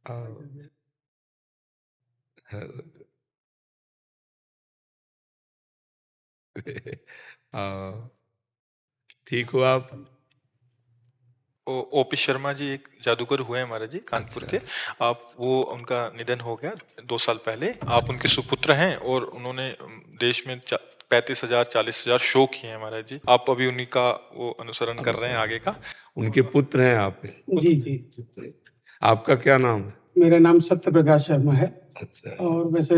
हाँ, हाँ, ठीक हो आप? ओपी शर्मा जी एक जादूगर हुए हैं महाराज जी, कानपुर अच्छा। के। आप वो उनका निधन हो गया 2 साल पहले। आप उनके सुपुत्र हैं और उन्होंने देश में 35,000 40,000 शो किए हैं महाराज जी। आप अभी उन्हीं का वो अनुसरण कर रहे हैं आगे का। उनके पुत्र हैं आप? जी जी। आपका क्या नाम है? मेरा नाम सत्य प्रकाश शर्मा है। अच्छा। और वैसे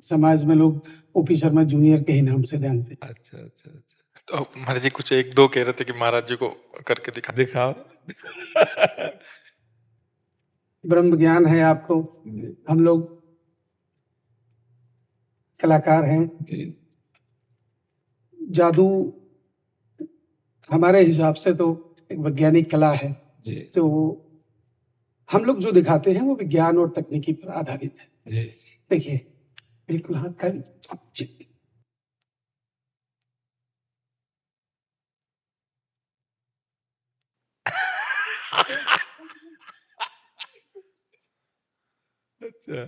समाज में लोग ओपी शर्मा जूनियर के ही नाम से जानते हैं। अच्छा अच्छा अच्छा। तो महाराज जी कुछ एक दो कह रहे थे कि महाराज जी को करके दिखाओ। ब्रह्म ज्ञान है आपको, हम लोग कलाकार हैं। जादू हमारे हिसाब से तो एक वैज्ञानिक कला है जो हम लोग जो दिखाते हैं वो विज्ञान और तकनीकी पर आधारित है। देखिए बिल्कुल हाथ का अच्छा,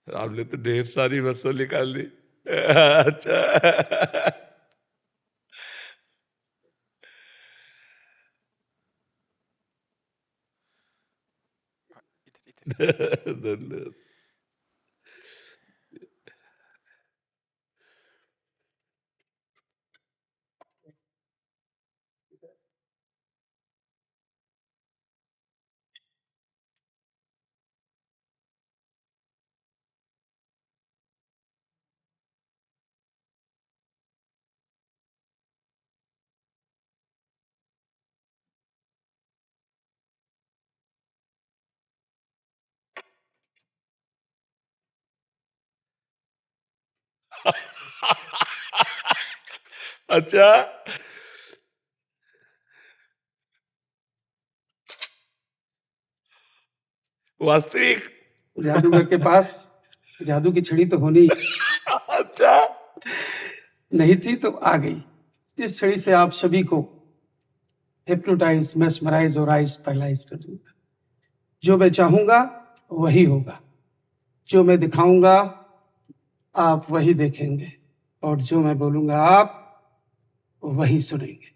आपने तो ढेर सारी वस्तु निकाल ली। अच्छा। धन्यवाद। अच्छा, वास्तविक जादूगर के पास जादू की छड़ी तो होनी अच्छा नहीं थी तो आ गई। जिस छड़ी से आप सभी को हिप्नोटाइज, मेस्मराइज और आइज पैरालाइज कर दूंगा। जो मैं चाहूंगा वही होगा, जो मैं दिखाऊंगा आप वही देखेंगे, और जो मैं बोलूंगा आप वही सुनेंगे।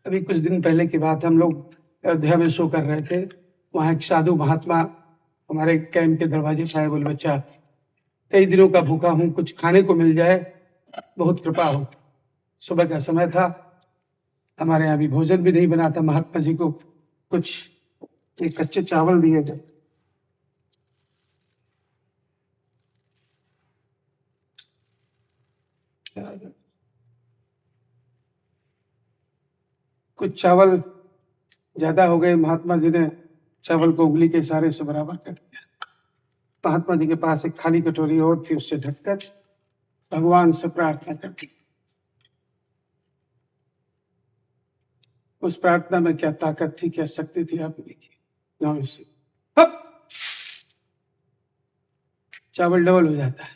अभी कुछ दिन पहले की बात, हम लोग अयोध्या में शो कर रहे थे। वहां एक साधु महात्मा हमारे कैंप के दरवाजे पर आए, बोले बच्चा कई दिनों का भूखा हूं, कुछ खाने को मिल जाए, बहुत कृपा हो। सुबह का समय था, हमारे यहाँ भी भोजन भी नहीं बना था। महात्मा जी को कुछ एक कच्चे चावल दिए गए। कुछ चावल ज्यादा हो गए, महात्मा जी ने चावल को उंगली के इशारे से बराबर कर दिया। महात्मा जी के पास एक खाली कटोरी और थी, उससे ढककर भगवान से प्रार्थना कर दी। उस प्रार्थना में क्या ताकत थी, क्या शक्ति थी, आप देखिए। चावल डबल हो जाता है,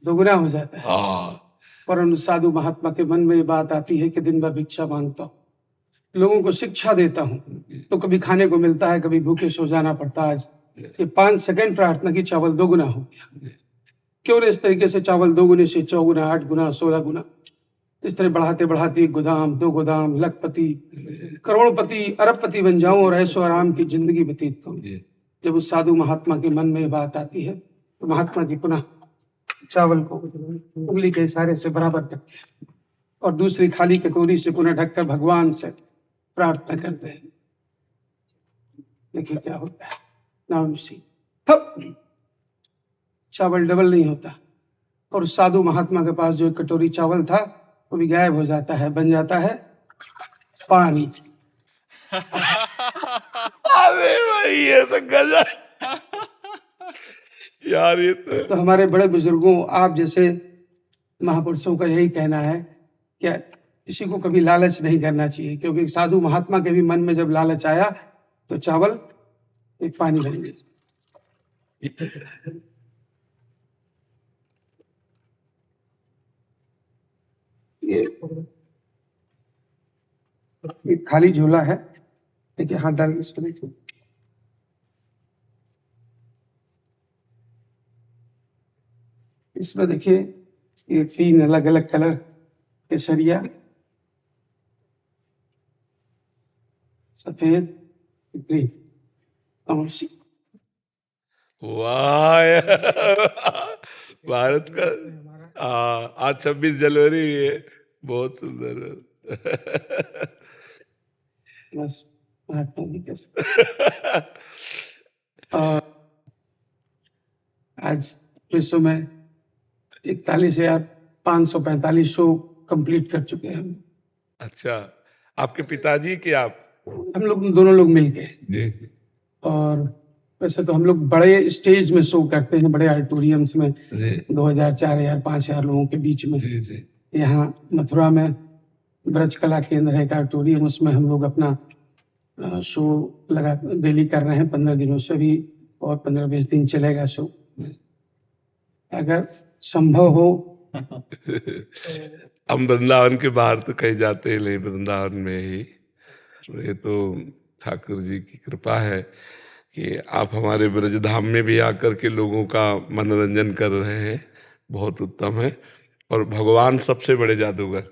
दोगुना हो जाता है। और उन साधु महात्मा के मन में ये बात आती है कि दिन भर भिक्षा मांगता हूँ, लोगों को शिक्षा देता हूँ, तो कभी खाने को मिलता है, कभी भूखे सो जाना पड़ता है। ये 5 सेकंड प्रार्थना की चावल दोगुना हो गया। क्यों इस तरीके से चावल दोगुने से 4 गुना, 8 गुना, 16 गुना, इस तरह बढ़ाते बढ़ाते 1 गोदाम, 2 गोदाम, लखपति, करोड़पति, अरबपति बन जाऊं और ऐशो आराम की जिंदगी व्यतीत करूं। जब उस साधु महात्मा के मन में बात आती है तो महात्मा जी पुनः चावल को उंगली के इशारे से बराबर करते हैं और दूसरी खाली कटोरी से पुनः ढककर भगवान से प्रार्थना करते हैं। देखिए क्या होता है। नाम सी चावल डबल नहीं होता, और साधु महात्मा के पास जो एक कटोरी चावल था वो भी गायब हो जाता है, बन जाता है पानी। अरे भाई ये तो गजब यार। ये तो हमारे बड़े बुजुर्गों, आप जैसे महापुरुषों का यही कहना है कि किसी को कभी लालच नहीं करना चाहिए, क्योंकि साधु महात्मा के भी मन में जब लालच आया तो चावल एक पानी बन गई। एक खाली झोला है, देखिए हाथ डाल के इसको देखिए। इसमें देखिए ये 3 अलग अलग कलर केसरिया, सफेद, ग्रीन और वाह यार, भारत का। आज 26 जनवरी भी है, बहुत सुंदर। बस महात्मा जी के और आज विश्व में 41,545 शो कंप्लीट कर चुके हैं हम। अच्छा, आपके पिताजी कि आप? हम लोग दोनों लोग मिलके। जी जी। और वैसे तो हम लोग बड़े स्टेज में शो करते हैं, बड़े ऑडिटोरियम्स में, 2000, 4000, 5000 लोगों के बीच में। जी जी। यहाँ मथुरा में ब्रज कला केंद्र है, एक ऑडिटोरियम, उसमें हम लोग अपना शो लगा डेली कर रहे हैं 15 दिनों से भी, और 15-20 दिन चलेगा शो, अगर संभव हो। हम वृंदावन के बाहर तो कहीं जाते ही नहीं, वृंदावन में ही। ये तो ठाकुर जी की कृपा है कि आप हमारे ब्रजधाम में भी आकर के लोगों का मनोरंजन कर रहे हैं, बहुत उत्तम है। और भगवान सबसे बड़े जादूगर,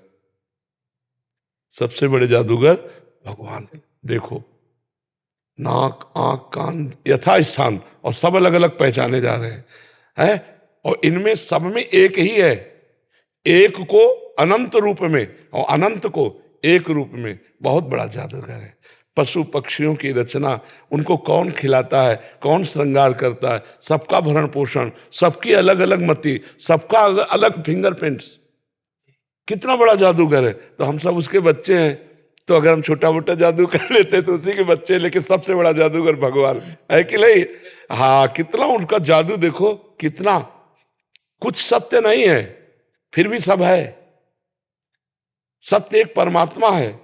सबसे बड़े जादूगर भगवान। देखो, नाक, आंख, कान यथा स्थान, और सब अलग अलग पहचाने जा रहे हैं, और इनमें सब में एक ही है, एक को अनंत रूप में और अनंत को एक रूप में। बहुत बड़ा जादूगर है। पशु पक्षियों की रचना, उनको कौन खिलाता है, कौन श्रृंगार करता है, सबका भरण पोषण, सबकी अलग अलग मति, सबका अलग फिंगरप्रिंट्स। कितना बड़ा जादूगर है। तो हम सब उसके बच्चे हैं, तो अगर हम छोटा मोटा जादू कर लेते तो उसी के बच्चे, लेकिन सबसे बड़ा जादूगर भगवान है कि नहीं? हाँ, कितना उनका जादू देखो, कितना कुछ सत्य नहीं है फिर भी सब है। सत्य एक परमात्मा है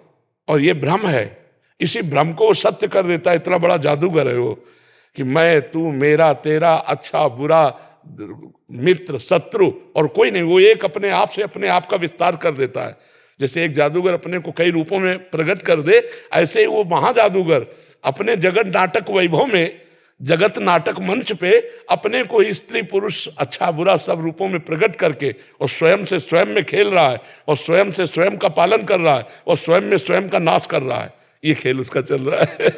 और ये भ्रम है, इसी भ्रम को सत्य कर देता है। इतना बड़ा जादूगर है वो कि मैं, तू, मेरा, तेरा, अच्छा बुरा, मित्र, शत्रु और कोई नहीं। वो एक अपने आप से अपने आप का विस्तार कर देता है। जैसे एक जादूगर अपने को कई रूपों में प्रकट कर दे, ऐसे ही वो महाजादूगर अपने जगत नाटक वैभव में, जगत नाटक मंच पे अपने को स्त्री पुरुष अच्छा बुरा सब रूपों में प्रकट करके और स्वयं से स्वयं में खेल रहा है, और स्वयं से स्वयं का पालन कर रहा है, और स्वयं में स्वयं का नाश कर रहा है। ये खेल उसका चल रहा है।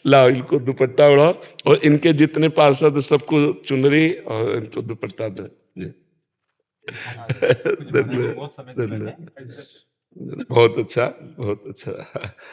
लाओ इनको दुपट्टा उड़ाओ, और इनके जितने पार्षद सबको चुनरी और इनको दुपट्टा दे। बहुत अच्छा, बहुत अच्छा।